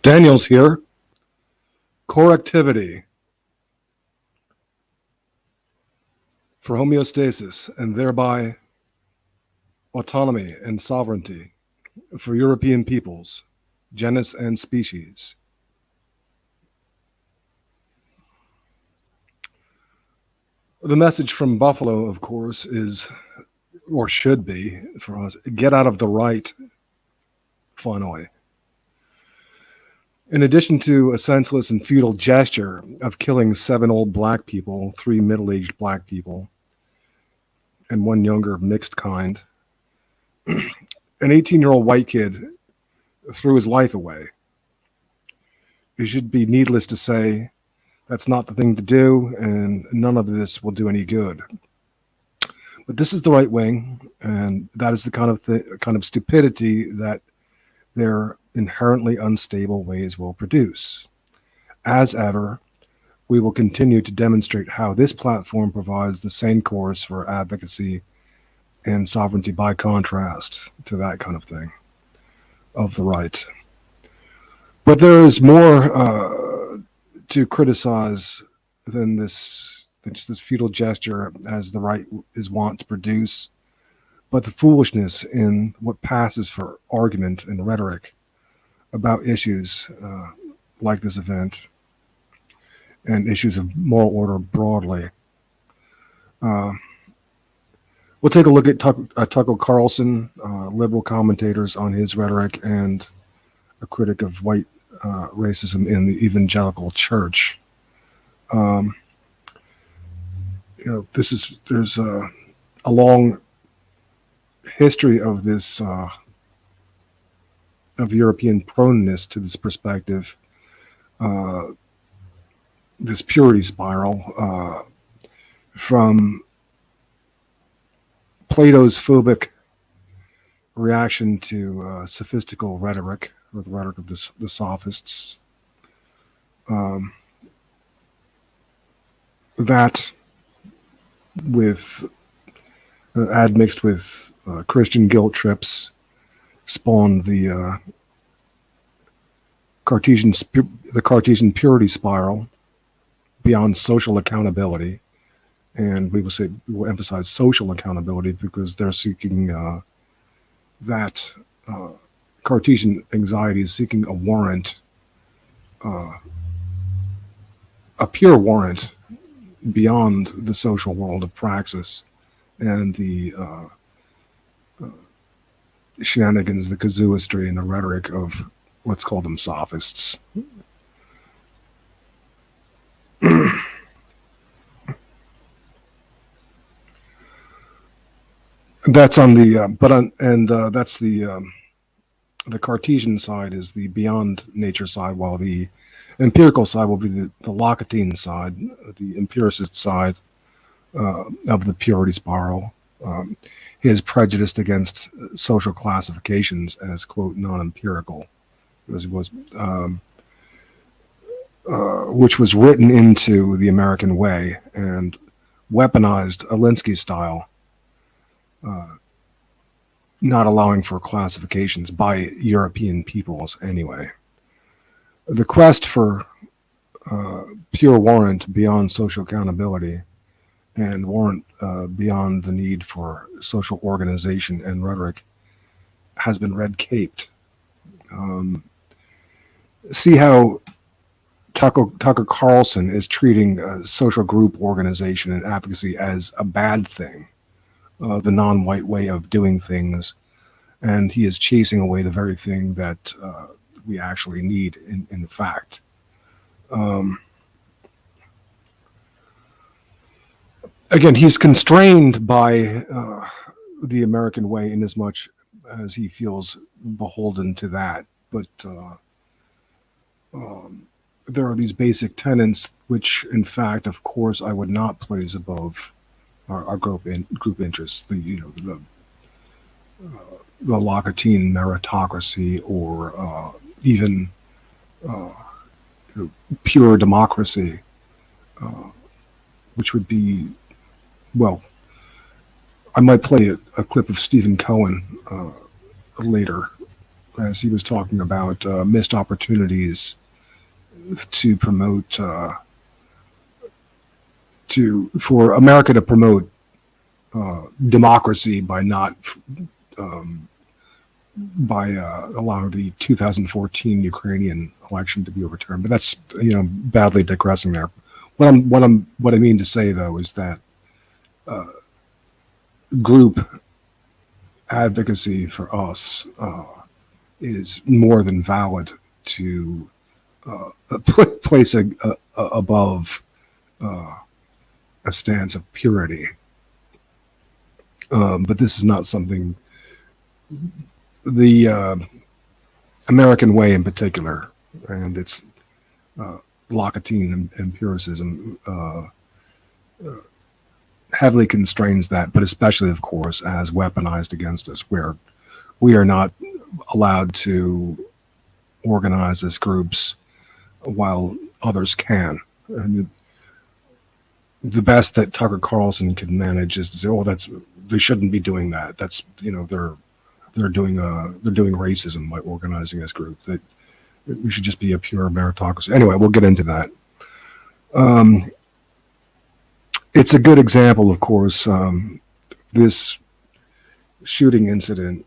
Daniel's here. Correctivity for homeostasis and thereby autonomy and sovereignty for European peoples, genus and species. The message from Buffalo, of course, is, or should be for us, get out of the right, finally. In addition to a senseless and futile gesture of killing 7 old black people, 3 middle-aged black people, and 1 younger mixed kind, an 18-year-old white kid threw his life away. It should be needless to say that's not the thing to do, and none of this will do any good. But this is the right wing, and that is the kind of stupidity that their inherently unstable ways will produce. As ever, we will continue to demonstrate how this platform provides the sane course for advocacy and sovereignty by contrast to that kind of thing of the right. But there is more to criticize than just this futile gesture as the right is wont to produce, but the foolishness in what passes for argument and rhetoric about issues like this event and issues of moral order broadly. We'll take a look at Tucker Carlson, liberal commentators on his rhetoric, and a critic of white racism in the evangelical church. There's a long history of this of European proneness to this perspective, this purity spiral, from Plato's phobic reaction to sophistical rhetoric, or the rhetoric of the sophists, that with admixed with Christian guilt trips spawned the Cartesian purity spiral beyond social accountability, and we will emphasize social accountability because they're seeking that Cartesian anxiety is seeking a warrant, a pure warrant beyond the social world of praxis and the shenanigans, the casuistry, and the rhetoric of, let's call them, sophists. That's on the that's the Cartesian side is the beyond nature side, while the empirical side will be the Locketean side, the empiricist side of the purity spiral. He is prejudiced against social classifications as, quote, non-empirical, which was written into the American way and weaponized Alinsky style, not allowing for classifications by European peoples anyway. The quest for pure warrant beyond social accountability and warrant beyond the need for social organization and rhetoric has been red-caped. See how Tucker Carlson is treating social group organization and advocacy as a bad thing, the non-white way of doing things, and he is chasing away the very thing that we actually need in fact. Again, he's constrained by the American way in as much as he feels beholden to that, but there are these basic tenets which, in fact, of course, I would not place above our group interests, the Locketean meritocracy, or even pure democracy, which would be, well, I might play a clip of Stephen Cohen later as he was talking about missed opportunities to promote for America to promote democracy by not allowing the 2014 Ukrainian election to be overturned. But that's badly digressing there. What I mean to say though is that group advocacy for us is more than valid to place above a stance of purity. But this is not something the American way in particular, and its Locketean empiricism heavily constrains that, but especially, of course, as weaponized against us, where we are not allowed to organize as groups while others can. And the best that Tucker Carlson can manage is to say, "Oh, they shouldn't be doing that. That's they're doing racism by organizing as groups. That we should just be a pure meritocracy." Anyway, we'll get into that. It's a good example, of course. This shooting incident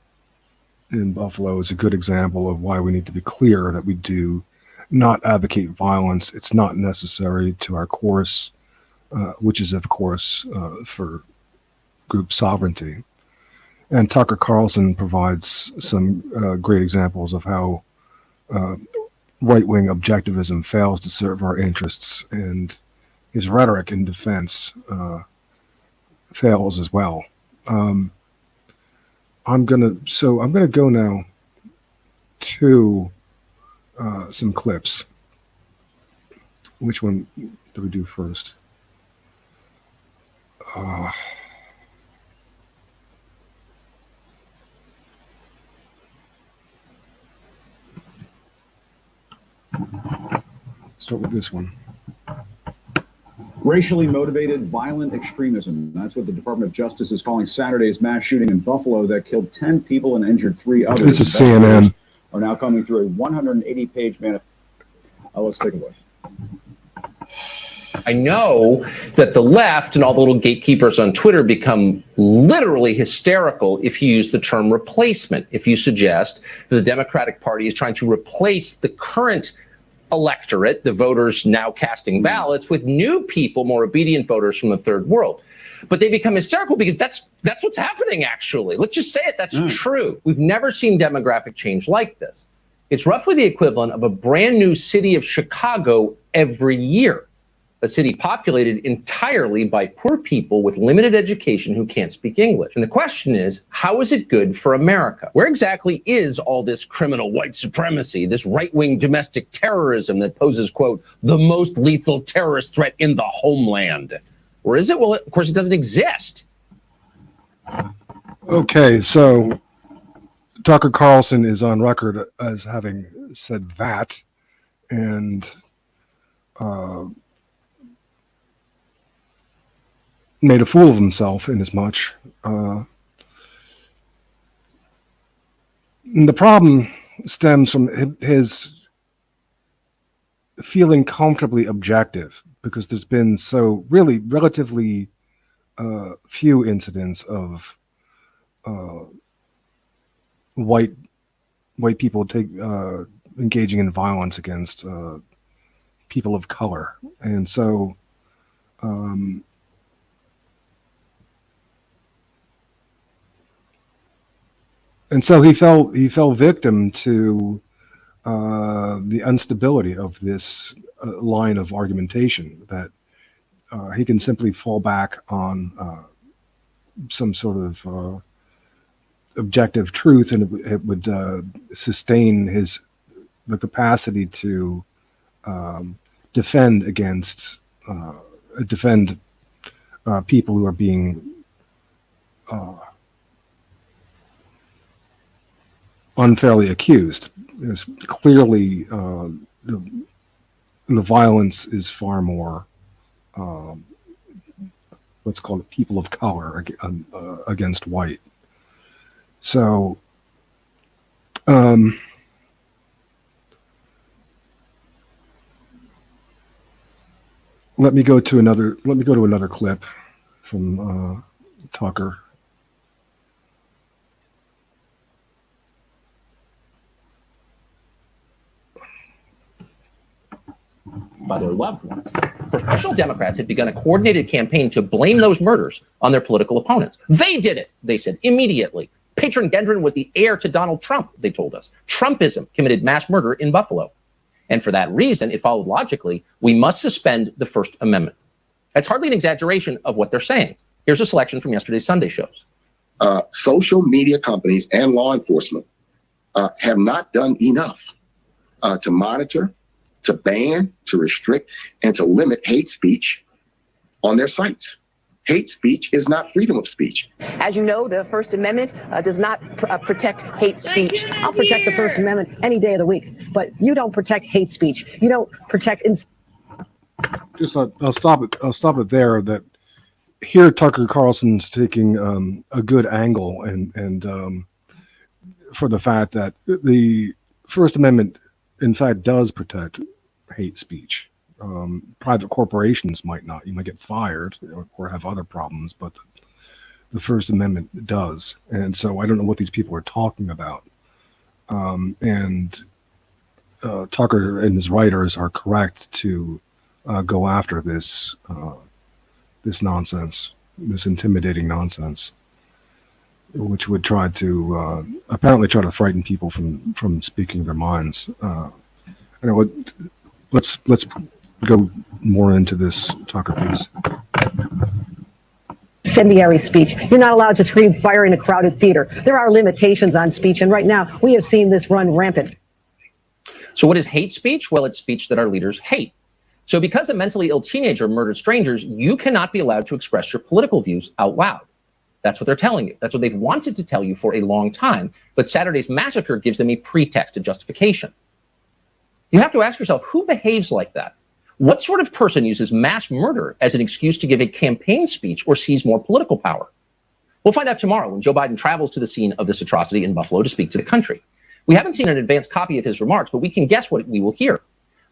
in Buffalo is a good example of why we need to be clear that we do not advocate violence. It's not necessary to our course, which is, of course, for group sovereignty. And Tucker Carlson provides some great examples of how right-wing objectivism fails to serve our interests, and his rhetoric in defense fails as well. I'm gonna go now to some clips. Which one do we do first? Start with this one. Racially motivated violent extremism. That's what the Department of Justice is calling Saturday's mass shooting in Buffalo that killed 10 people and injured 3 others. This is CNN. Are now coming through a 180-page manifesto. Let's take a look. I know that the left and all the little gatekeepers on Twitter become literally hysterical if you use the term replacement. If you suggest that the Democratic Party is trying to replace the current electorate, the voters now casting ballots, with new people, more obedient voters from the third world. But they become hysterical because that's what's happening, actually. Let's just say it. That's true. We've never seen demographic change like this. It's roughly the equivalent of a brand new city of Chicago every year, a city populated entirely by poor people with limited education who can't speak English. And the question is, how is it good for America? Where exactly is all this criminal white supremacy, this right-wing domestic terrorism that poses, quote, the most lethal terrorist threat in the homeland? Or is it? Well, of course, it doesn't exist. Okay, so Tucker Carlson is on record as having said that, and made a fool of himself in as much. And the problem stems from his feeling comfortably objective, because there's been so really relatively few incidents of white people engaging in violence against people of color, and so he fell victim to the instability of this line of argumentation, that he can simply fall back on some sort of objective truth, and it would sustain the capacity to defend people who are being unfairly accused. It's clearly the violence is far more what's called people of color against white. So Um, let me go to another clip from Tucker. By their loved ones. Professional Democrats had begun a coordinated campaign to blame those murders on their political opponents. They did it, they said, immediately. Patron Gendron was the heir to Donald Trump, they told us. Trumpism committed mass murder in Buffalo. And for that reason, it followed logically, we must suspend the First Amendment. That's hardly an exaggeration of what they're saying. Here's a selection from yesterday's Sunday shows. Social media companies and law enforcement have not done enough to monitor, to ban, to restrict, and to limit hate speech on their sites. Hate speech is not freedom of speech. As you know, the First Amendment does not protect hate speech. I'll protect the First Amendment any day of the week, but you don't protect hate speech. You don't protect. Just I'll stop it there. That here Tucker Carlson's taking a good angle and for the fact that the First Amendment in fact does protect hate speech. Private corporations might not. You might get fired or have other problems, but the First Amendment does. And so I don't know what these people are talking about. Tucker and his writers are correct to go after this nonsense, this intimidating nonsense, which would try to apparently try to frighten people from speaking their minds. Let's go more into this Tucker piece. Incendiary speech. You're not allowed to scream fire in a crowded theater. There are limitations on speech, and right now we have seen this run rampant. So what is hate speech? Well, it's speech that our leaders hate. So because a mentally ill teenager murdered strangers, you cannot be allowed to express your political views out loud. That's what they're telling you. That's what they've wanted to tell you for a long time. But Saturday's massacre gives them a pretext, a justification. You have to ask yourself, who behaves like that? What sort of person uses mass murder as an excuse to give a campaign speech or seize more political power? We'll find out tomorrow when Joe Biden travels to the scene of this atrocity in Buffalo to speak to the country. We haven't seen an advanced copy of his remarks, but we can guess what we will hear.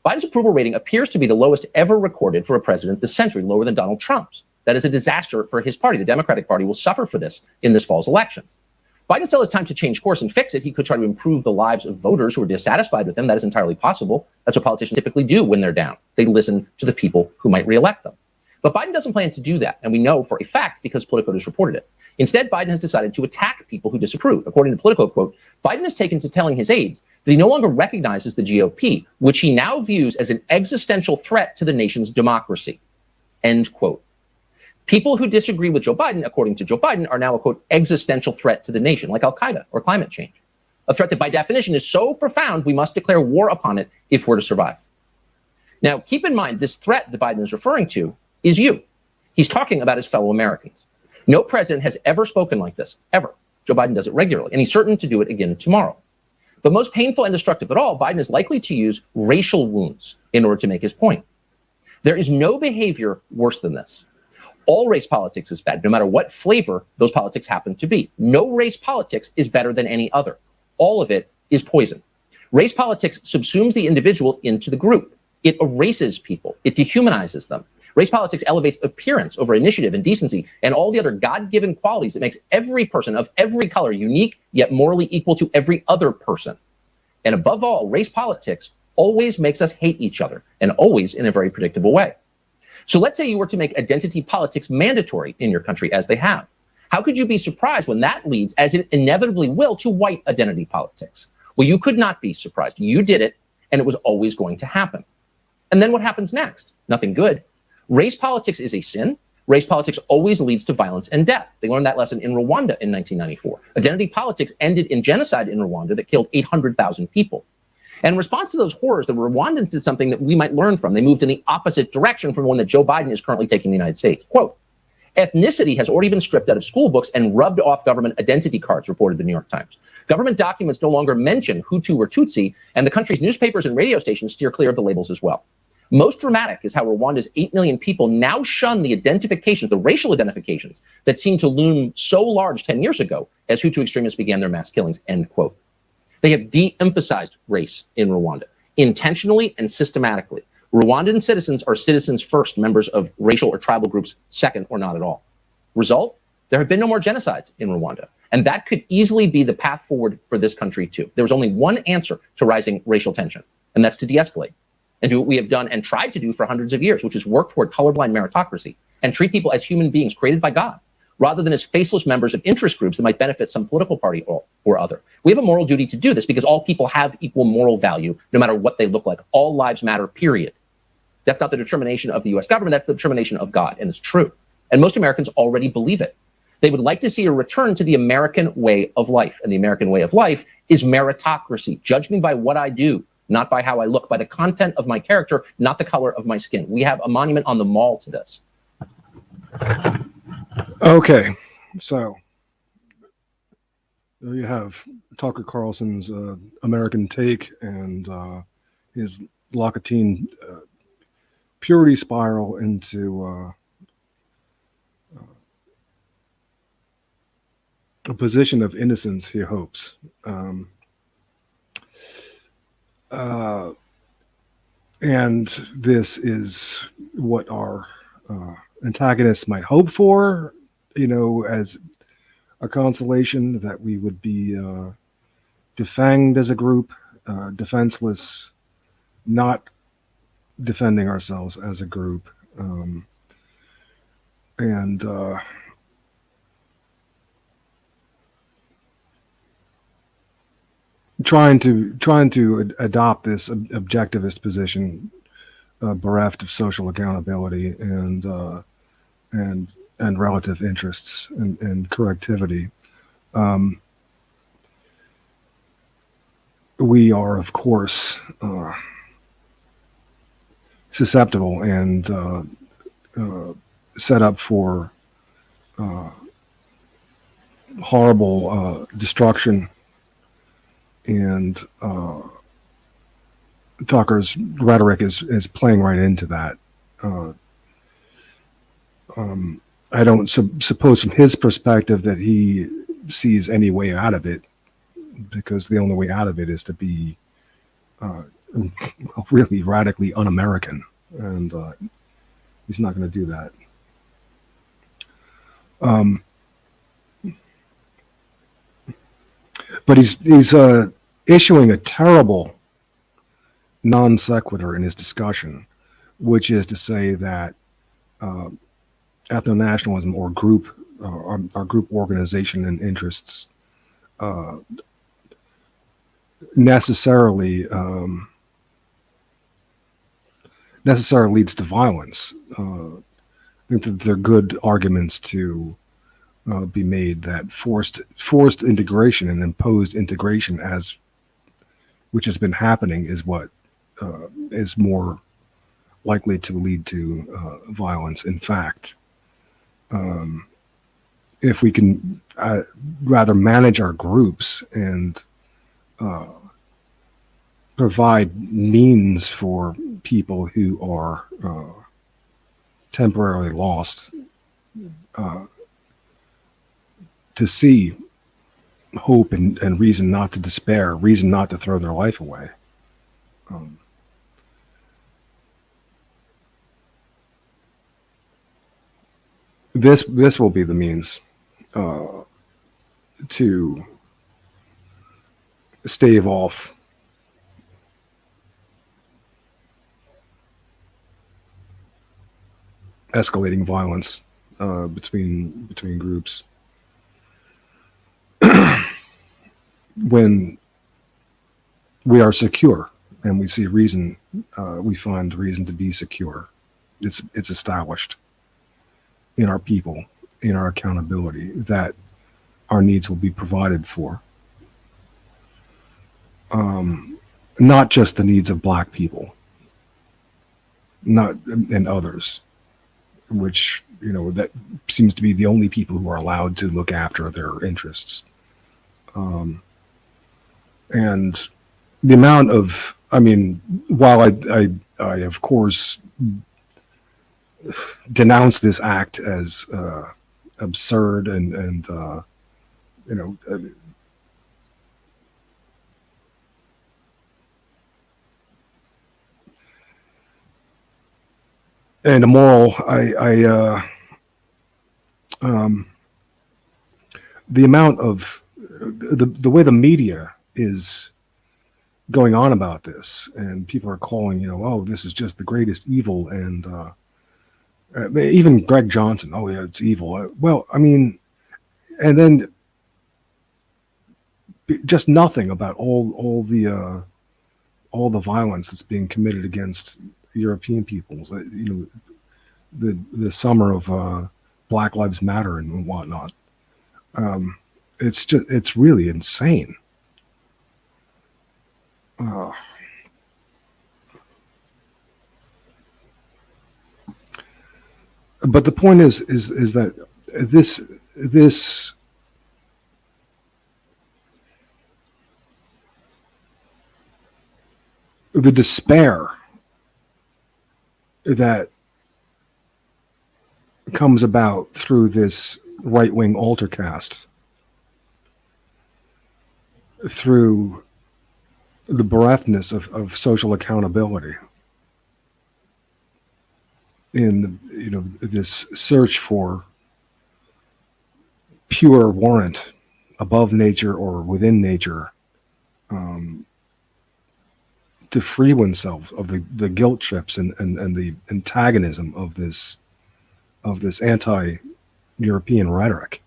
Biden's approval rating appears to be the lowest ever recorded for a president this century, lower than Donald Trump's. That is a disaster for his party. The Democratic Party will suffer for this in this fall's elections. Biden still has time to change course and fix it. He could try to improve the lives of voters who are dissatisfied with him. That is entirely possible. That's what politicians typically do when they're down. They listen to the people who might reelect them. But Biden doesn't plan to do that. And we know for a fact because Politico has reported it. Instead, Biden has decided to attack people who disapprove. According to Politico, quote, Biden has taken to telling his aides that he no longer recognizes the GOP, which he now views as an existential threat to the nation's democracy, end quote. People who disagree with Joe Biden, according to Joe Biden, are now a, quote, existential threat to the nation, like Al-Qaeda or climate change. A threat that by definition is so profound, we must declare war upon it if we're to survive. Now, keep in mind, this threat that Biden is referring to is you. He's talking about his fellow Americans. No president has ever spoken like this, ever. Joe Biden does it regularly, and he's certain to do it again tomorrow. But most painful and destructive of all, Biden is likely to use racial wounds in order to make his point. There is no behavior worse than this. All race politics is bad, no matter what flavor those politics happen to be. No race politics is better than any other. All of it is poison. Race politics subsumes the individual into the group. It erases people. It dehumanizes them. Race politics elevates appearance over initiative and decency and all the other God-given qualities that makes every person of every color unique, yet morally equal to every other person. And above all, race politics always makes us hate each other, and always in a very predictable way. So let's say you were to make identity politics mandatory in your country, as they have. How could you be surprised when that leads, as it inevitably will, to white identity politics? Well, you could not be surprised. You did it, and it was always going to happen. And then what happens next? Nothing good. Race politics is a sin. Race politics always leads to violence and death. They learned that lesson in Rwanda in 1994. Identity politics ended in genocide in Rwanda that killed 800,000 people. And in response to those horrors, the Rwandans did something that we might learn from. They moved in the opposite direction from the one that Joe Biden is currently taking in the United States. Quote, ethnicity has already been stripped out of school books and rubbed off government identity cards, reported the New York Times. Government documents no longer mention Hutu or Tutsi, and the country's newspapers and radio stations steer clear of the labels as well. Most dramatic is how Rwanda's 8 million people now shun the identifications, the racial identifications that seemed to loom so large 10 years ago as Hutu extremists began their mass killings, end quote. They have de-emphasized race in Rwanda, intentionally and systematically. Rwandan citizens are citizens first, members of racial or tribal groups second, or not at all. Result, there have been no more genocides in Rwanda. And that could easily be the path forward for this country too. There was only one answer to rising racial tension, and that's to de-escalate and do what we have done and tried to do for hundreds of years, which is work toward colorblind meritocracy and treat people as human beings created by God, rather than as faceless members of interest groups that might benefit some political party or other. We have a moral duty to do this because all people have equal moral value, no matter what they look like. All lives matter, period. That's not the determination of the US government, that's the determination of God, and it's true. And most Americans already believe it. They would like to see a return to the American way of life. And the American way of life is meritocracy. Judge me by what I do, not by how I look, by the content of my character, not the color of my skin. We have a monument on the mall to this. Okay, so there you have Tucker Carlson's American take and his Locatine purity spiral into a position of innocence, he hopes. And this is what our antagonists might hope for, you know, as a consolation that we would be defanged as a group, defenseless, not defending ourselves as a group. Trying to adopt this objectivist position, bereft of social accountability and relative interests and correctivity. We are, of course, susceptible and set up for horrible destruction. And Tucker's rhetoric is playing right into that. I don't suppose from his perspective that he sees any way out of it, because the only way out of it is to be really radically un-American, and he's not going to do that. But he's issuing a terrible non sequitur in his discussion, which is to say that ethno-nationalism or group our group organization and interests necessarily leads to violence. I think that there are good arguments to be made that forced integration and imposed integration, as which has been happening, is what is more likely to lead to violence. In fact, if we can rather manage our groups and provide means for people who are temporarily lost to see hope and reason not to despair, reason not to throw their life away. This will be the means to stave off escalating violence between groups. When we are secure and we see reason, we find reason to be secure. It's established in our people, in our accountability, that our needs will be provided for. Not just the needs of Black people, and others, which, you know, that seems to be the only people who are allowed to look after their interests. And the amount of, I mean, while I of course denounce this act as absurd and you know, and immoral. The amount of the way the media is going on about this, and people are calling, oh, this is just the greatest evil, and even Greg Johnson, oh yeah, it's evil. Well, I mean, and then just nothing about all the violence that's being committed against European peoples. The summer of Black Lives Matter and whatnot. It's really insane. But the point is that this the despair that comes about through this right-wing altercast, through the bereft of social accountability, in this search for pure warrant above nature or within nature, to free oneself of the guilt trips and the antagonism of this anti-European rhetoric.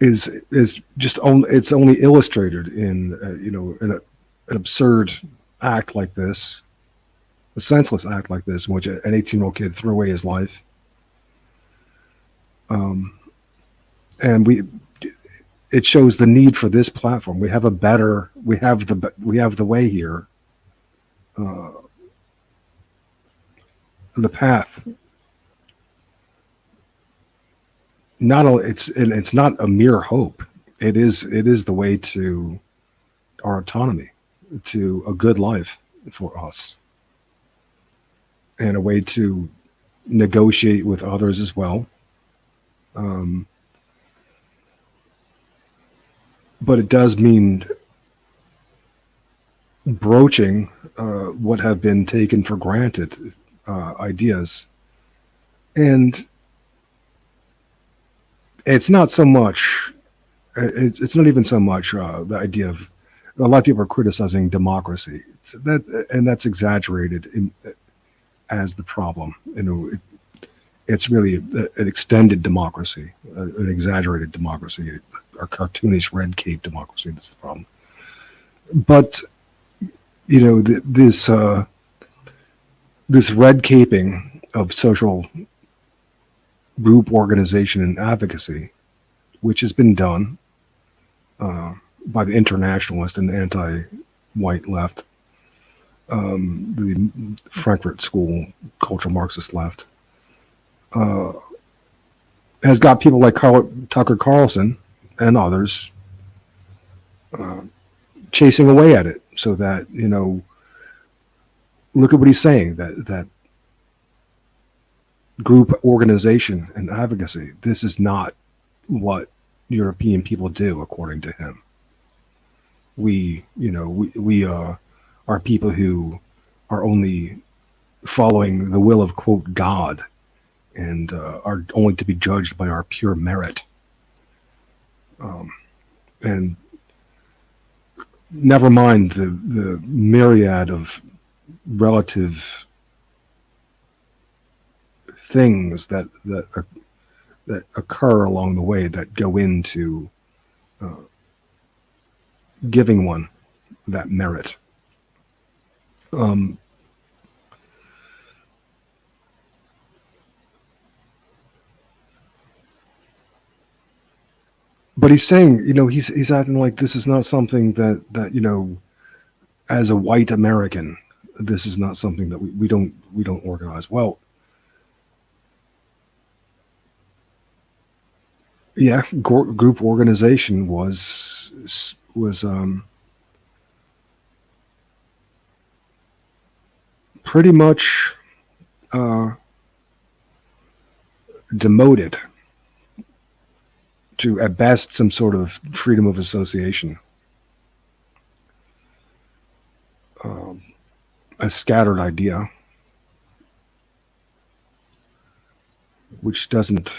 Is just only, it's only illustrated in an absurd act like this, a senseless act like this, in which an 18-year-old kid threw away his life. And it shows the need for this platform. We have the way here, the path. Not only it's not a mere hope. It is the way to our autonomy, to a good life for us, and a way to negotiate with others as well. But it does mean broaching what have been taken for granted ideas. And it's not so much, it's not even so much the idea of, a lot of people are criticizing democracy. That's exaggerated as the problem. It's really an extended democracy, an exaggerated democracy, a cartoonish red cape democracy. That's the problem. But this red caping of social group organization and advocacy, which has been done by the internationalist and anti-white left, the Frankfurt School cultural Marxist left, has got people like Tucker Carlson and others chasing away at it, so that look at what he's saying, that group organization and advocacy, this is not what European people do, according to him. We are people who are only following the will of, quote, God, and are only to be judged by our pure merit. And never mind the myriad of relative things that occur along the way that go into giving one that merit. But he's saying, he's acting like this is not something that as a white American, this is not something that we don't organize. Well, yeah, group organization was pretty much demoted to at best some sort of freedom of association, a scattered idea, which doesn't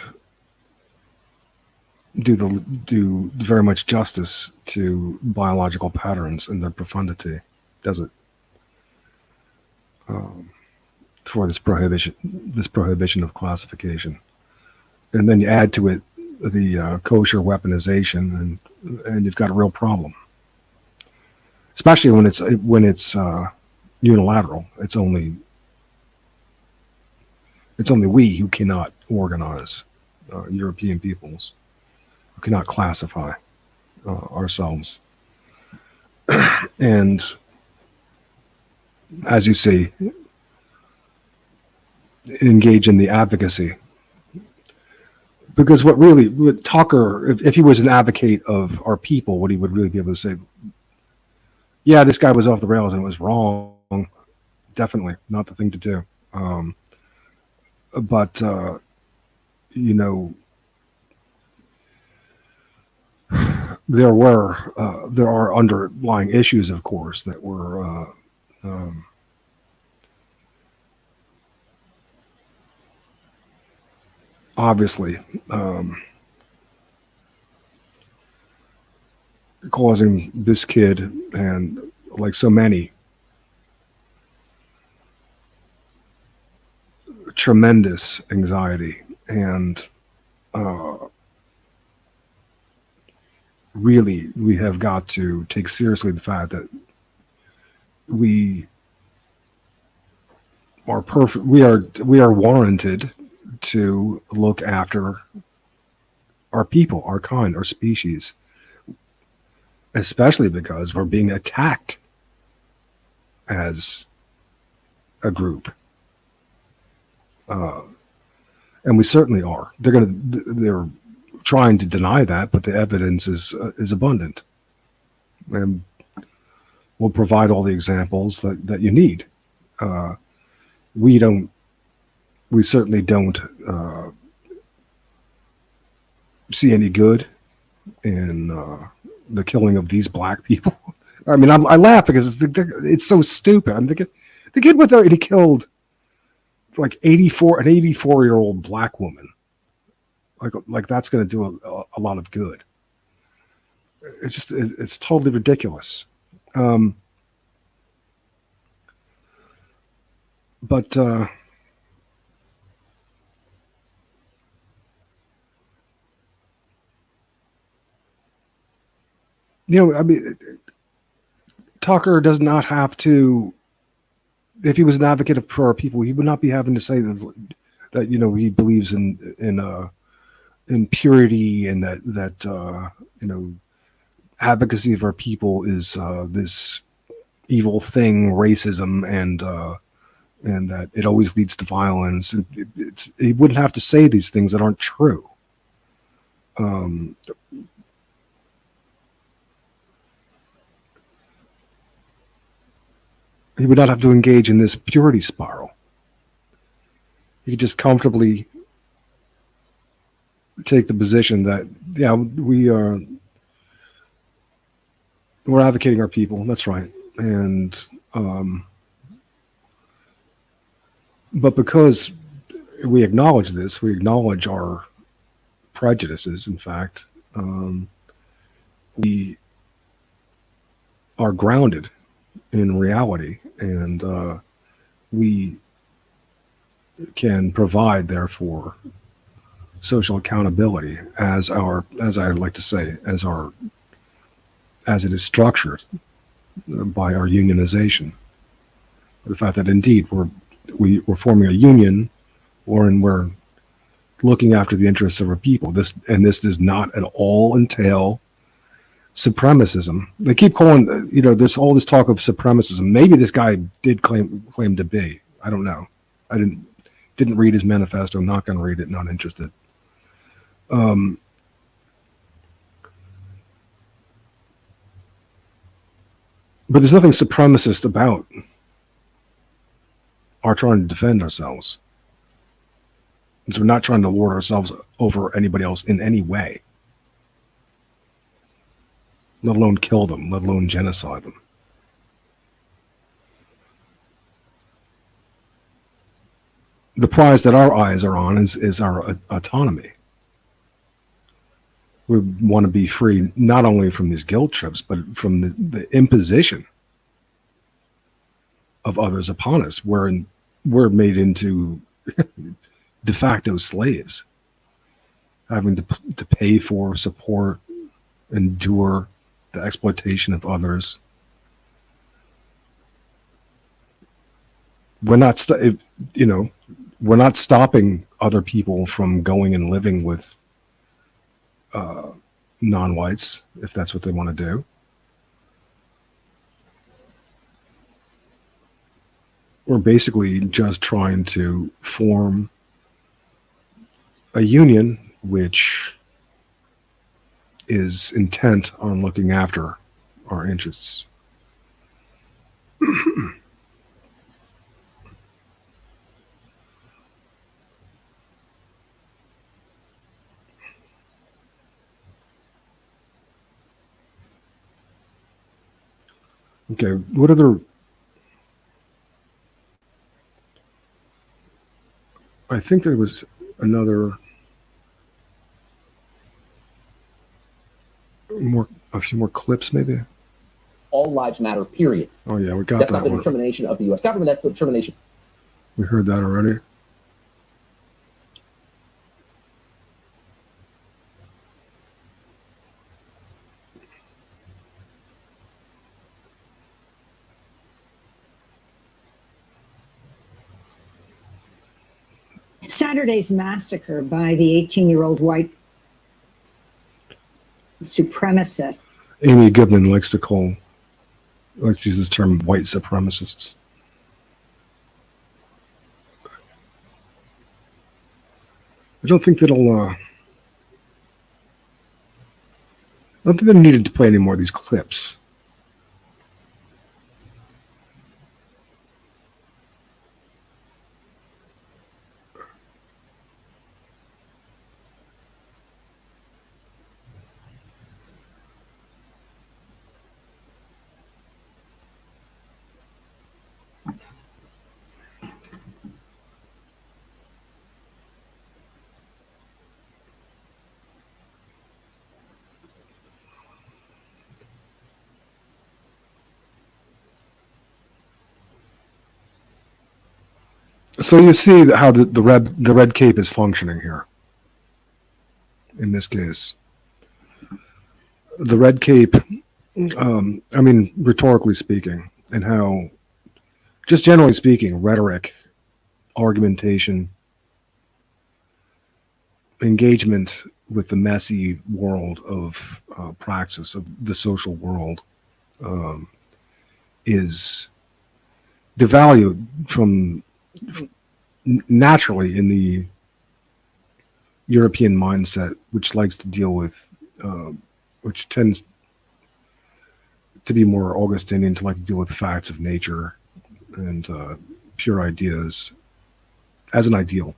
do very much justice to biological patterns and their profundity, does it? For this prohibition of classification, and then you add to it the kosher weaponization, and you've got a real problem. Especially when it's unilateral. It's only we who cannot organize, European peoples who cannot classify ourselves. And as you see, engage in the advocacy. Because what Tucker, if he was an advocate of our people, what he would really be able to say, yeah, this guy was off the rails and it was wrong. Definitely not the thing to do. But you know, there are underlying issues, of course, that were obviously causing this kid, and like so many, tremendous anxiety, and really we have got to take seriously the fact that we are warranted to look after our people, our kind, our species, especially because we're being attacked as a group. And we certainly are. They're trying to deny that, but the evidence is abundant, and we'll provide all the examples that you need. We certainly don't see any good in the killing of these black people. I mean, I laugh because it's so stupid. I'm thinking the kid he killed like an 84-year-old black woman. Like that's going to do a lot of good. It's totally ridiculous. But I mean, Tucker does not have to. If he was an advocate for our people, he would not be having to say that he believes in purity, and that advocacy of our people is this evil thing, racism, and that it always leads to violence. He wouldn't have to say these things that aren't true. He would not have to engage in this purity spiral. He could just comfortably take the position that, yeah, we're advocating our people. That's right. And but because we acknowledge this, we acknowledge our prejudices. In fact, we are grounded in reality, and we can provide, therefore, social accountability as I like to say, as it is structured by our unionization. The fact that indeed we're forming a union, and we're looking after the interests of our people. This does not at all entail supremacism. They keep calling, there's all this talk of supremacism. Maybe this guy did claim to be. I don't know. I didn't read his manifesto. I'm not going to read it. Not interested. But there's nothing supremacist about our trying to defend ourselves. So we're not trying to lord ourselves over anybody else in any way. let alone kill them, let alone genocide them. The prize that our eyes are on is our autonomy. We want to be free not only from these guilt trips, but from the imposition of others upon us. We're made into de facto slaves, having to pay for, support, endure the exploitation of others. We're not, we're not stopping other people from going and living with non-whites, if that's what they want to do. We're basically just trying to form a union which is intent on looking after our interests. Okay, what other... I think there was a few more clips, maybe. All lives matter, period. Oh yeah, we got That's that not the one. determination of the U.S. government. That's the determination. We heard that already. Saturday's massacre by the 18-year-old white supremacist. Amy Goodman likes to use this term, white supremacists. I don't think they needed to play any more of these clips. So you see how the red cape is functioning here. In this case, the red cape. I mean, rhetorically speaking, and how, just generally speaking, rhetoric, argumentation, engagement with the messy world of praxis of the social world is devalued from naturally in the European mindset, which likes to deal with, which tends to be more Augustinian, to like to deal with facts of nature and pure ideas as an ideal.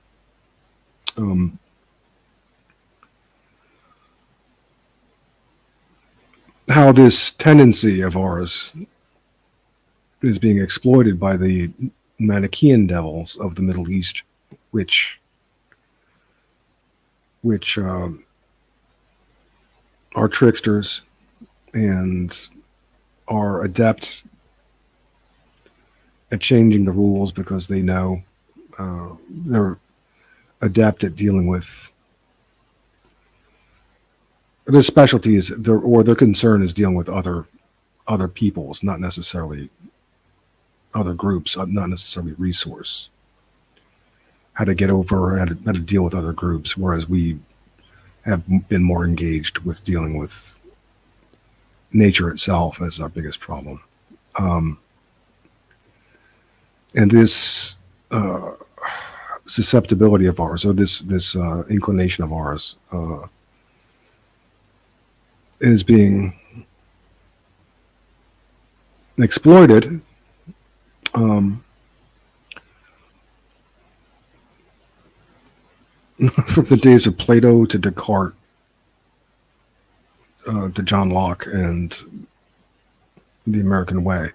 How this tendency of ours is being exploited by the Manichaean devils of the Middle East, which are tricksters and are adept at changing the rules because they know they're adept at dealing with their specialties, or their concern is dealing with other peoples, not necessarily other groups, not necessarily resource. How to get over, how to deal with other groups, whereas we have been more engaged with dealing with nature itself as our biggest problem. And this susceptibility of ours, or this inclination of ours, is being exploited from the days of Plato to Descartes, to John Locke and the American way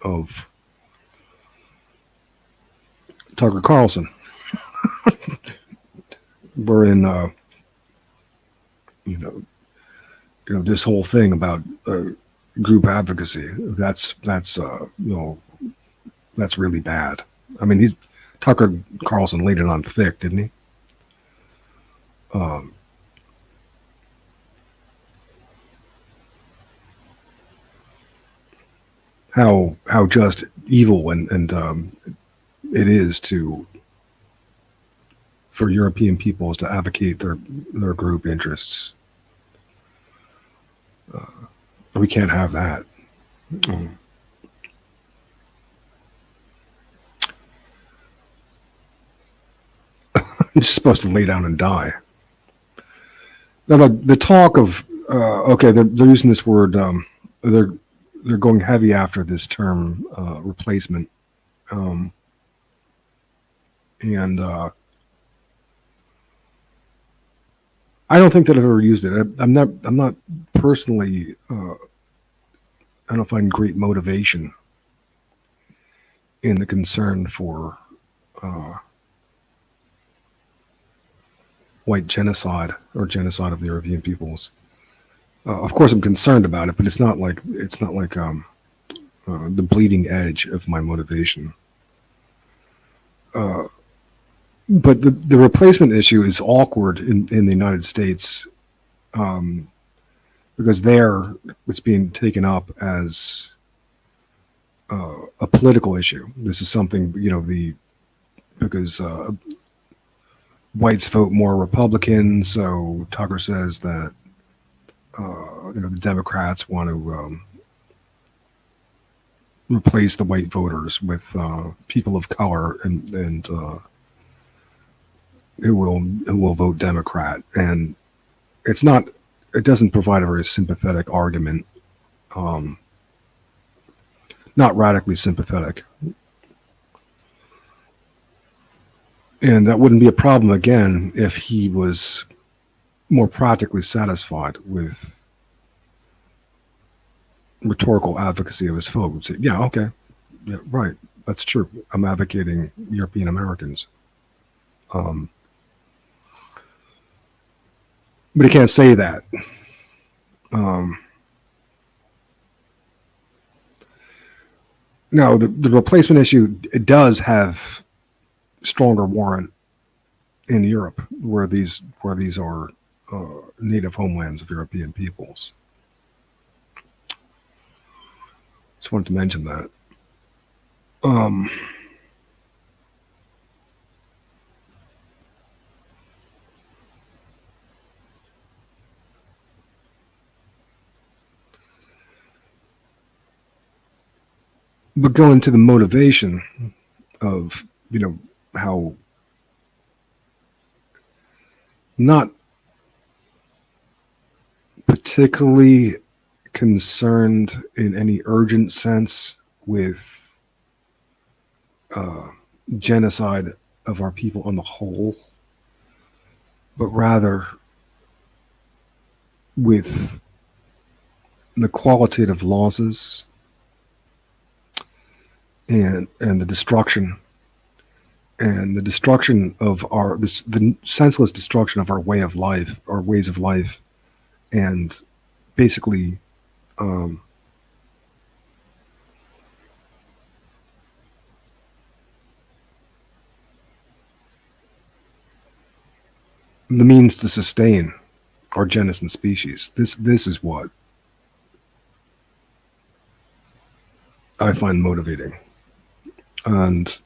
of Tucker Carlson. We're in, this whole thing about group advocacy. That's really bad. I mean, Tucker Carlson laid it on thick, didn't he? How just evil and it is for European peoples to advocate their group interests. We can't have that. You're just supposed to lay down and die. Now the talk of they're using this word. They're going heavy after this term replacement, and I don't think that I've ever used it. I'm not personally. I don't find great motivation in the concern for white genocide or genocide of the European peoples. Of course, I'm concerned about it, but it's not like the bleeding edge of my motivation. But the replacement issue is awkward in the United States because there it's being taken up as a political issue. This is something because whites vote more Republican, so Tucker says that the Democrats want to replace the white voters with people of color and who will vote Democrat, and it doesn't provide a very sympathetic argument, not radically sympathetic. And that wouldn't be a problem, again, if he was more practically satisfied with rhetorical advocacy of his folk. Would say, yeah, okay, yeah, right, that's true. I'm advocating European Americans. But he can't say that. No, the replacement issue, it does have stronger warrant in Europe, where these are native homelands of European peoples. Just wanted to mention that. But going to the motivation of, how not particularly concerned in any urgent sense with genocide of our people on the whole, but rather with the qualitative losses and the destruction of the senseless destruction of our way of life, our ways of life, and basically the means to sustain our genus and species. This is what I find motivating. And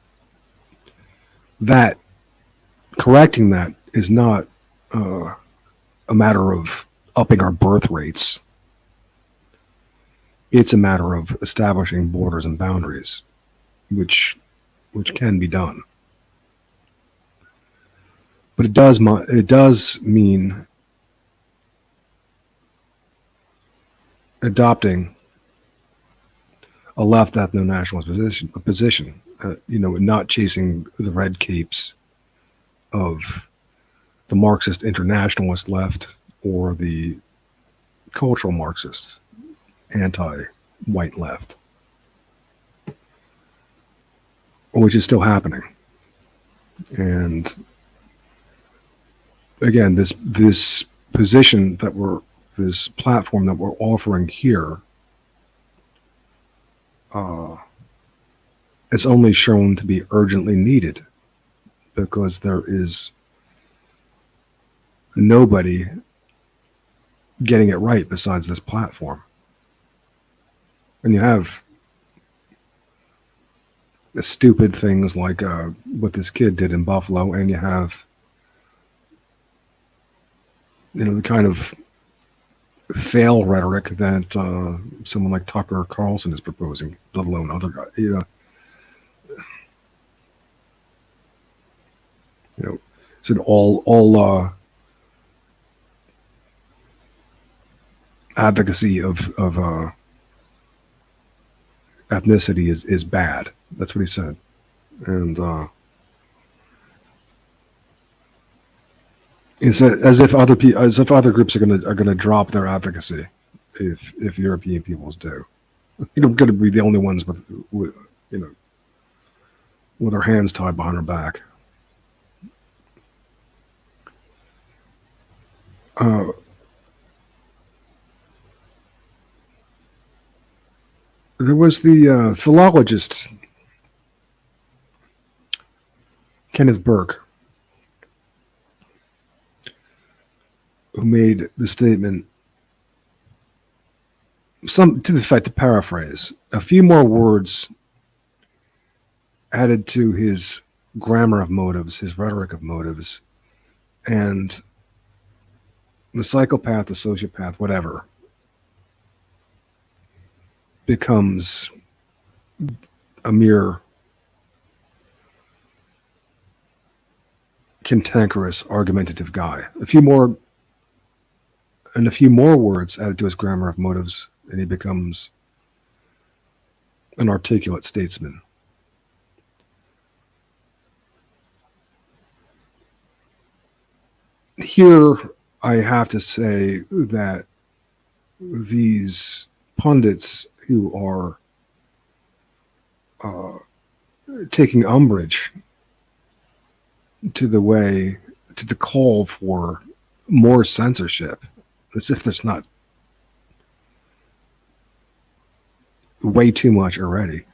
that correcting that is not a matter of upping our birth rates. It's a matter of establishing borders and boundaries, which can be done. But it does mean adopting a left ethno-nationalist position, not chasing the red capes of the Marxist internationalist left or the cultural Marxist, anti-white left, which is still happening. And again, this position that this platform that we're offering here, is only shown to be urgently needed because there is nobody getting it right besides this platform. And you have stupid things like what this kid did in Buffalo, and you have the kind of fail rhetoric that someone like Tucker Carlson is proposing, let alone other guys. So all advocacy of ethnicity is bad. That's what he said, and it's as if other groups are gonna drop their advocacy if European peoples do. You're going to be the only ones with their hands tied behind their back. There was the philologist Kenneth Burke, who made the statement, some to the effect, to paraphrase, a few more words added to his grammar of motives, his rhetoric of motives, and the psychopath, the sociopath, whatever, becomes a mere cantankerous, argumentative guy. A few more words added to his grammar of motives, and he becomes an articulate statesman. Here, I have to say that these pundits who are taking umbrage to the call for more censorship, as if there's not way too much already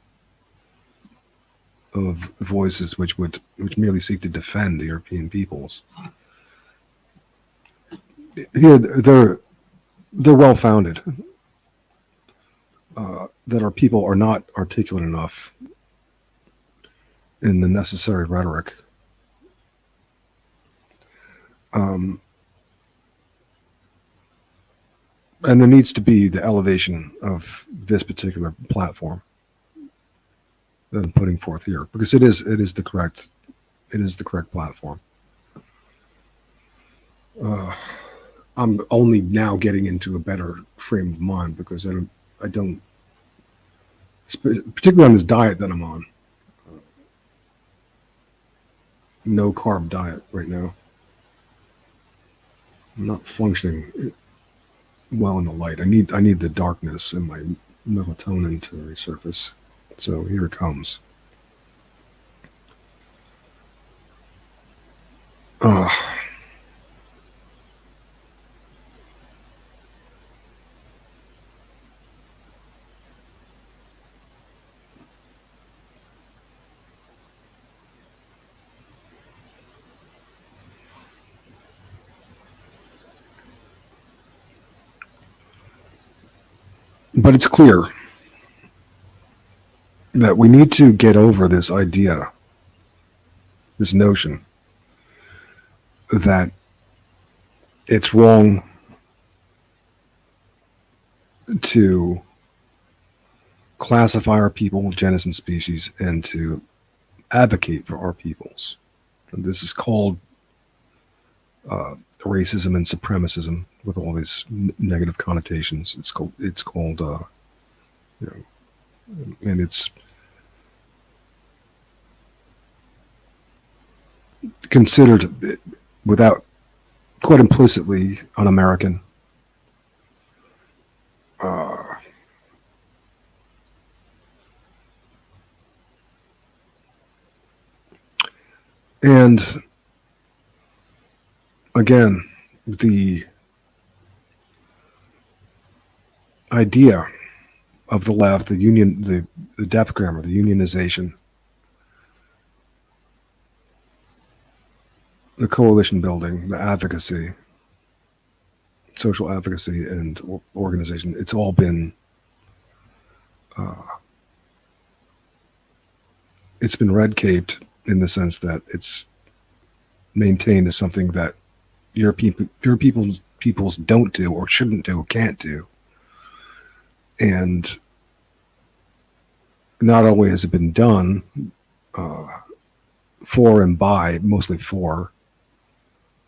of voices which merely seek to defend the European peoples. Here, they're well founded. That our people are not articulate enough in the necessary rhetoric. And there needs to be the elevation of this particular platform that I'm putting forth here, because it is the correct platform. I'm only now getting into a better frame of mind because I don't, particularly on this diet that I'm on, no carb diet right now. I'm not functioning well in the light. I need the darkness and my melatonin to resurface. So here it comes. But it's clear that we need to get over this idea, this notion that it's wrong to classify our people, genus and species, and to advocate for our peoples. And this is called racism and supremacism, with all these negative connotations. It's called and it's considered, without, quite implicitly, un-American. Uh, and again, the idea of the left, the death grammar, the unionization, the coalition building, the advocacy, social advocacy, and organization, it's all been it's been red caped in the sense that it's maintained as something that your peoples don't do or shouldn't do or can't do. And not only has it been done for and by, mostly for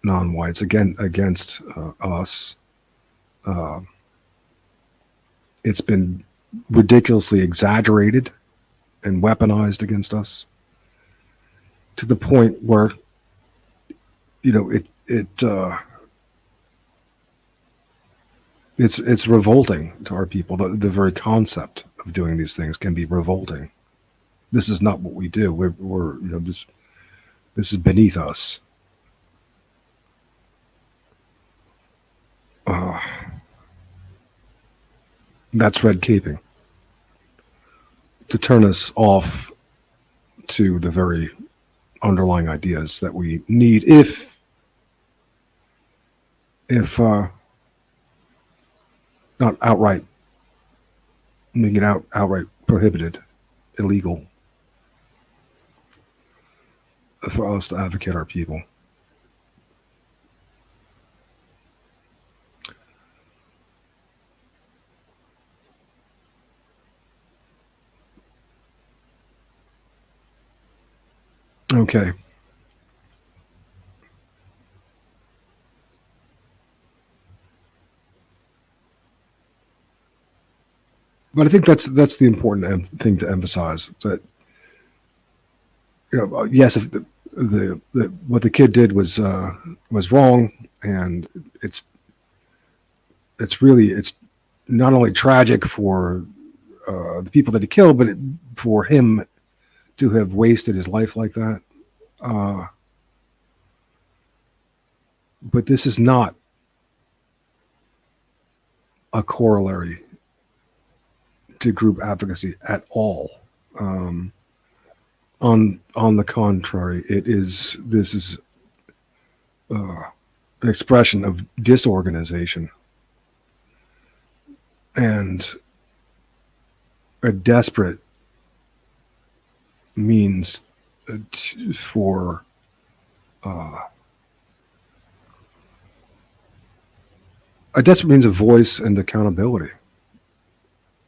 non-whites, against us, it's been ridiculously exaggerated and weaponized against us to the point where, it's revolting to our people. The very concept of doing these things can be revolting. This is not what we do. We're this is beneath us. That's red caping to turn us off to the very underlying ideas that we need if not outright, make it outright prohibited, illegal for us to advocate our people. Okay. But I think that's the important thing to emphasize, that yes, if the what the kid did was wrong, and it's not only tragic for the people that he killed, but for him to have wasted his life like that. But this is not a corollary to group advocacy at all. On the contrary, this is an expression of disorganization and a desperate means for a desperate means of voice and accountability,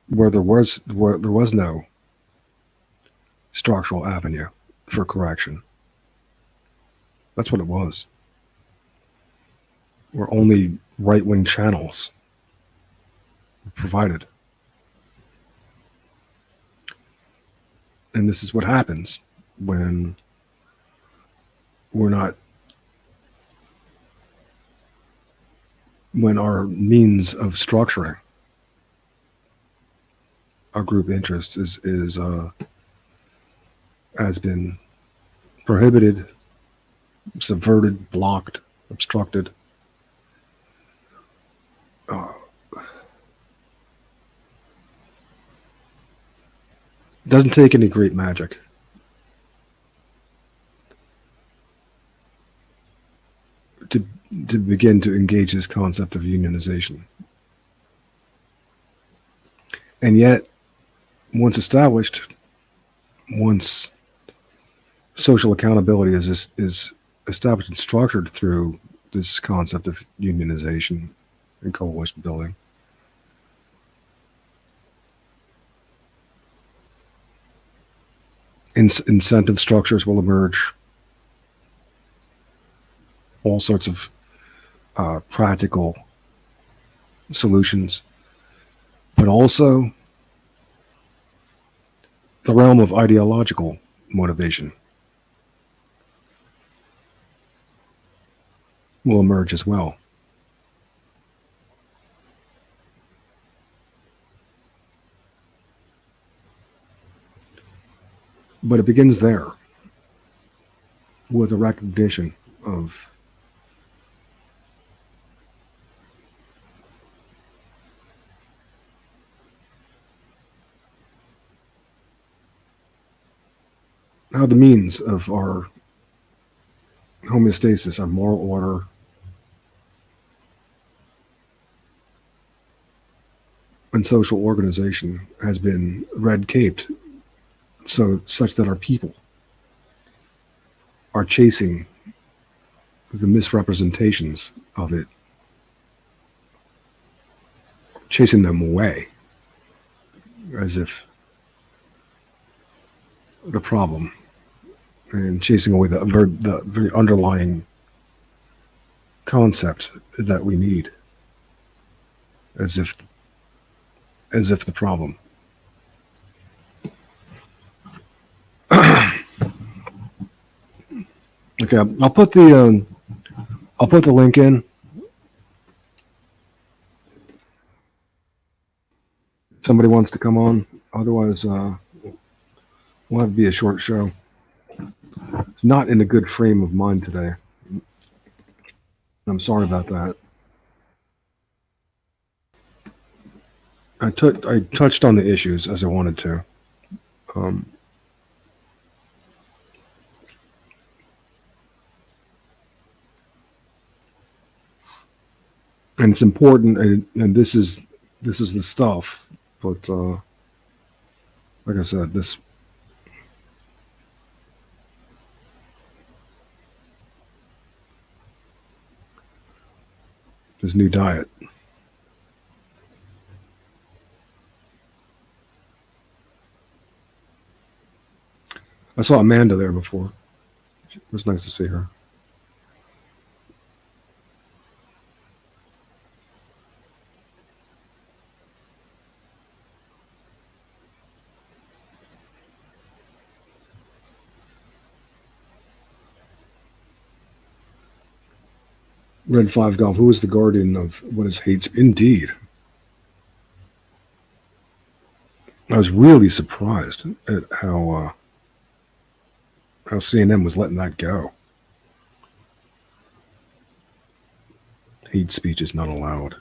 where there was no structural avenue for correction. That's what it was. Where only right-wing channels provided. And this is what happens when our means of structuring our group interests has been prohibited, subverted, blocked, obstructed. Doesn't take any great magic to begin to engage this concept of unionization. And yet, once established, once social accountability is established and structured through this concept of unionization and coalition building, incentive structures will emerge, all sorts of practical solutions, but also the realm of ideological motivation will emerge as well. But it begins there with a recognition of how the means of our homeostasis, our moral order, and social organization has been red-caped, such that our people are chasing the misrepresentations of it, chasing them away as if the problem, and chasing away the very underlying concept that we need, as if the problem. Okay, I'll put the link in. Somebody wants to come on. Otherwise, we'll have to be a short show. It's not in a good frame of mind today. I'm sorry about that. I touched on the issues as I wanted to. And it's important, and this is the stuff. But like I said, this new diet. I saw Amanda there before. It was nice to see her. Red 5 Golf, who is the guardian of what is hate? Indeed. I was really surprised at how CNN was letting that go. Hate speech is not allowed.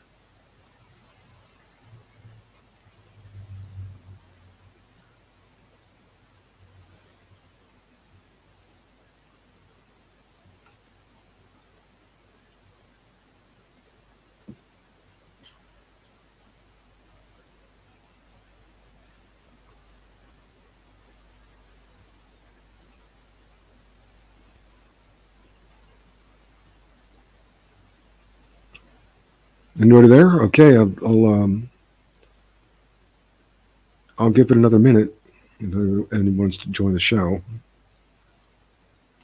Anybody there? Okay, I'll give it another minute if anyone wants to join the show.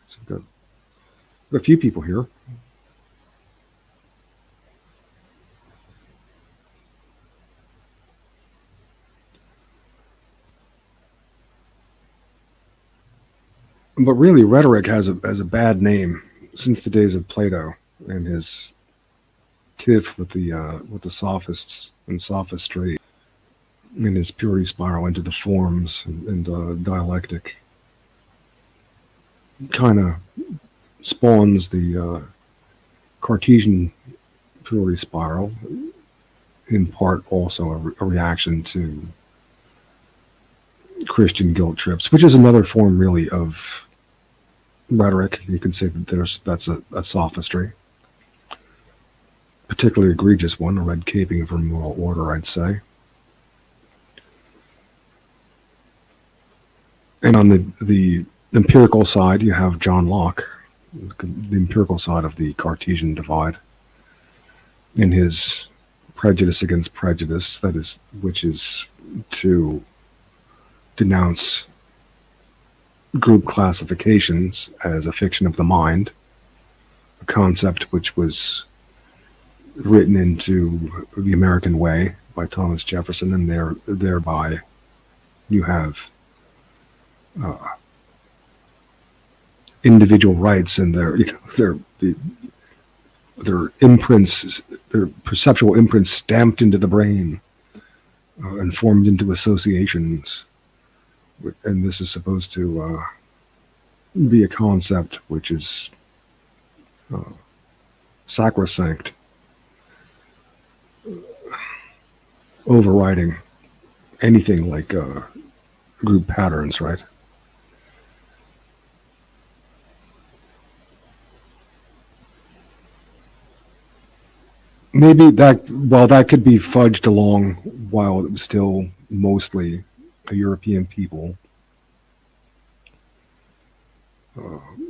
So we've got a few people here. But really, rhetoric has a bad name since the days of Plato and his tiff with the sophists and sophistry in his purity spiral into the forms and dialectic. Kind of spawns the Cartesian purity spiral, in part also a reaction to Christian guilt trips, which is another form really of rhetoric. You can say that that's a sophistry. Particularly egregious one, a red caping of moral order, I'd say. And on the empirical side, you have John Locke, the empirical side of the Cartesian divide, in his prejudice against prejudice, which is to denounce group classifications as a fiction of the mind, a concept which was written into the American way by Thomas Jefferson, and thereby you have individual rights and their imprints, their perceptual imprints stamped into the brain and formed into associations and this is supposed to be a concept which is sacrosanct, overriding anything like group patterns, right? Maybe that, while that could be fudged along while it was still mostly a European people,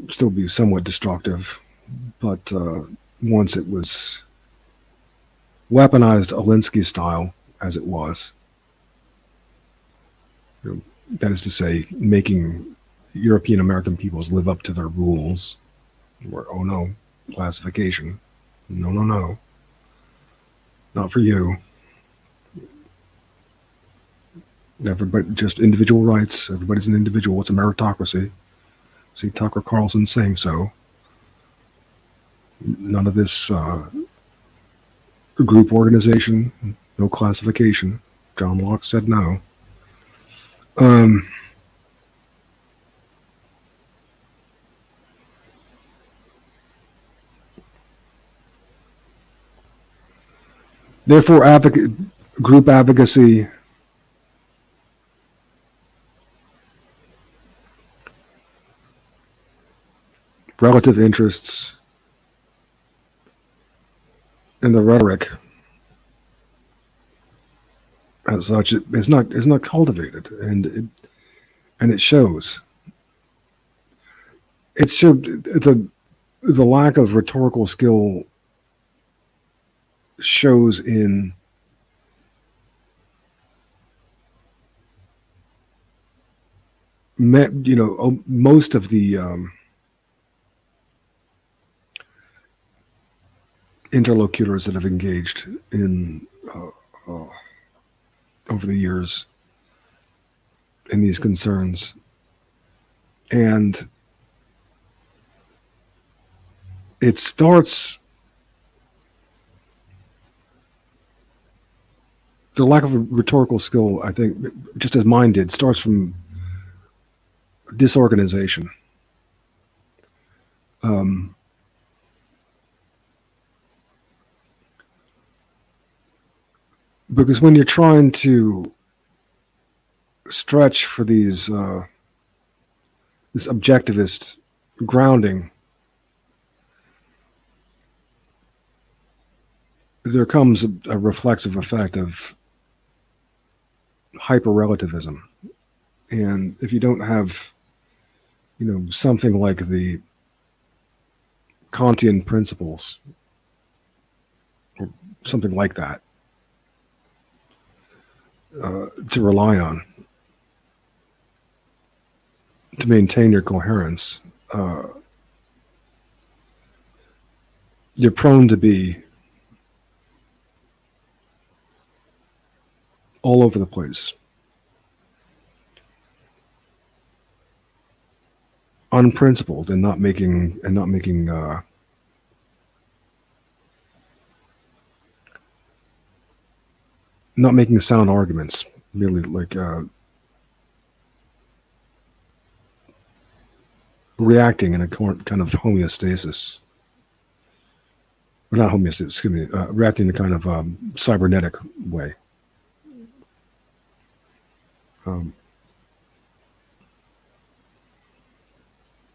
still be somewhat destructive. But once it was weaponized Alinsky style, as it was, that is to say, making European American peoples live up to their rules, where, oh no, classification, no, not for you. Everybody, just individual rights. Everybody's an individual. It's a meritocracy. See Tucker Carlson saying so. None of this group organization, no classification. John Locke said no. Therefore, group advocacy relative interests and the rhetoric as such is not cultivated, and it shows. It showed the lack of rhetorical skill shows in most of the interlocutors that have engaged in over the years in these concerns, and it starts, the lack of rhetorical skill, I think, just as mine did, starts from disorganization. Because when you're trying to stretch for these this objectivist grounding, there comes a reflexive effect of hyper-relativism. And if you don't have, something like the Kantian principles, or something like that, to rely on to maintain your coherence, you're prone to be all over the place, unprincipled, and not making sound arguments, merely like reacting in a kind of homeostasis, or not homeostasis, excuse me, reacting in a kind of cybernetic way.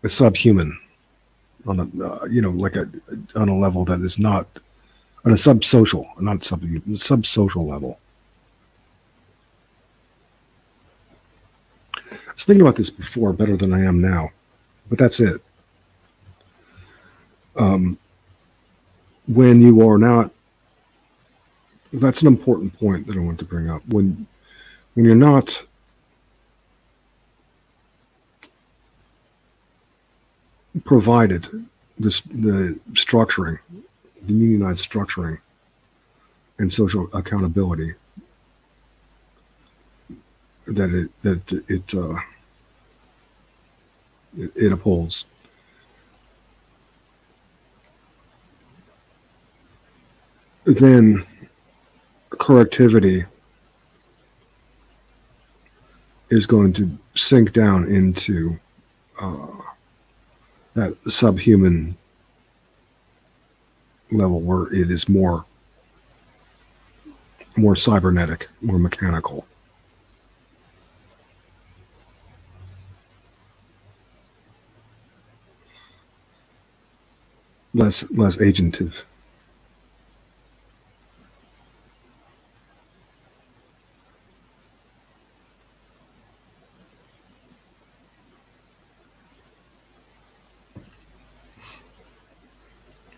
A subhuman on a on a level that is not on a subsocial, not subsocial level. I was thinking about this before better than I am now, but that's it. When you are not, that's an important point that I want to bring up. When you're not provided the structuring, the unionized structuring and social accountability that it upholds, then correctivity is going to sink down into that subhuman level where it is more cybernetic, more mechanical. Less agentive.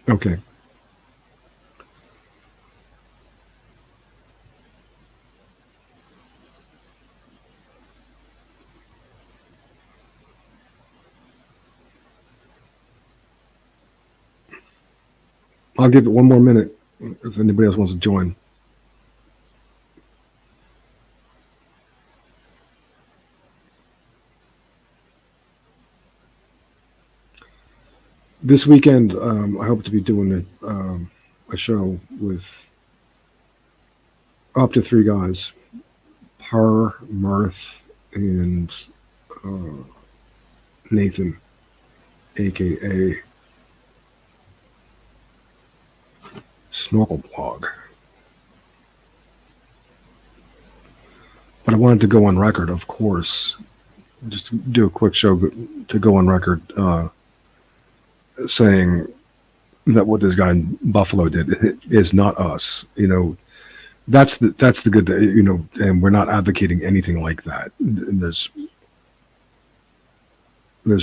Okay. I'll give it one more minute if anybody else wants to join. This weekend, I hope to be doing a show with up to 3 guys, Par, Mirth, and Nathan, aka Snorkel Blog. But I wanted to go on record, of course, just to do a quick show to go on record saying that what this guy in Buffalo did is not us. You know, that's the good thing, you know, and we're not advocating anything like that. And there's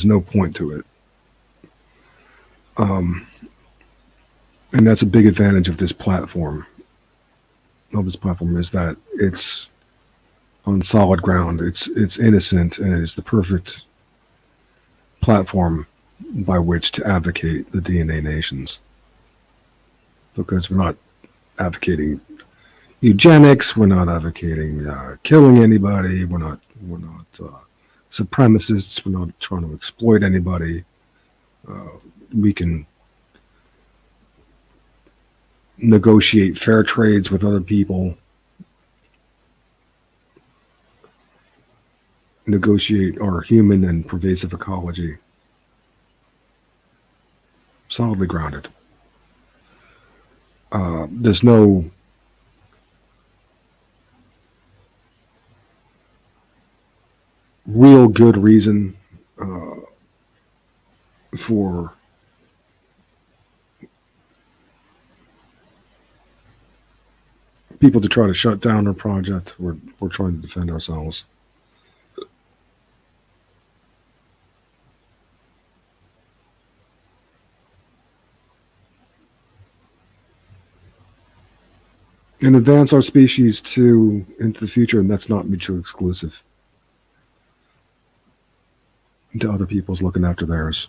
no point to it. And that's a big advantage of this platform. Is that it's on solid ground. It's innocent, and it's the perfect platform by which to advocate the DNA nations. Because we're not advocating eugenics, we're not advocating killing anybody, we're not supremacists, we're not trying to exploit anybody. We can negotiate fair trades with other people, negotiate our human and pervasive ecology. Solidly grounded. There's no real good reason for people to try to shut down our project. We're trying to defend ourselves. And advance our species into the future, and that's not mutually exclusive to other people's looking after theirs.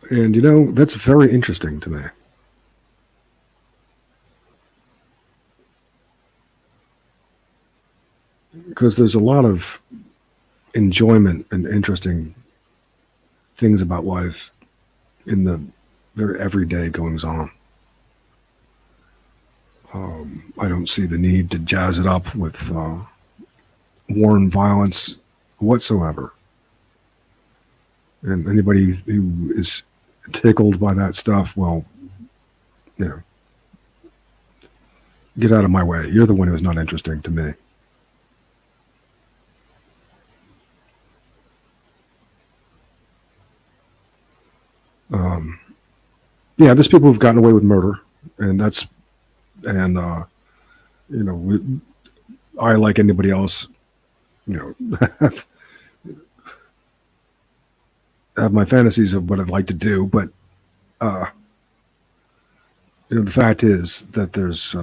And you know, that's very interesting to me. Because there's a lot of enjoyment and interesting things about life in the very everyday goings on. I don't see the need to jazz it up with war and violence whatsoever. And anybody who is tickled by that stuff, well, you know, get out of my way. You're the one who's not interesting to me. Yeah, there's people who've gotten away with murder, and you know, I, like anybody else, you know, have my fantasies of what I'd like to do, but you know, the fact is that there's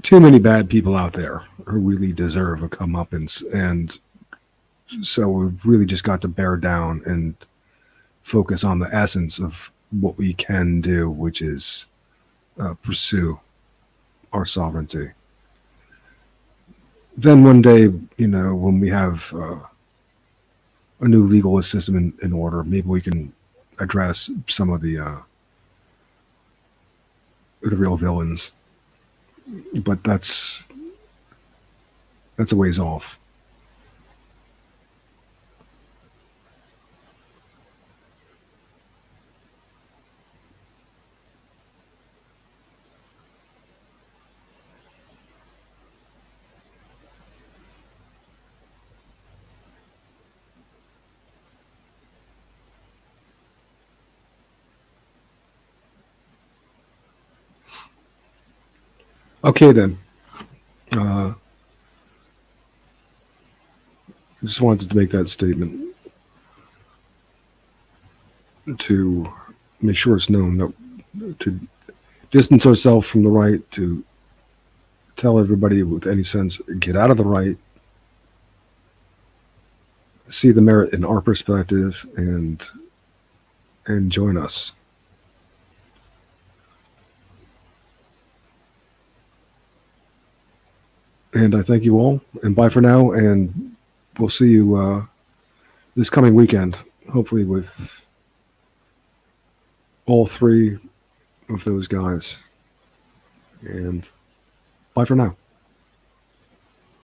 too many bad people out there who really deserve a comeuppance, and so we've really just got to bear down and focus on the essence of what we can do, which is pursue our sovereignty. Then one day, you know, when we have a new legal system in order. Maybe we can address some of the real villains, but that's a ways off. Okay, then. I just wanted to make that statement to make sure it's known that to distance ourselves from the right, to tell everybody with any sense, get out of the right, see the merit in our perspective, and join us. And I thank you all, and bye for now, and we'll see you this coming weekend, hopefully with all three of those guys. And bye for now.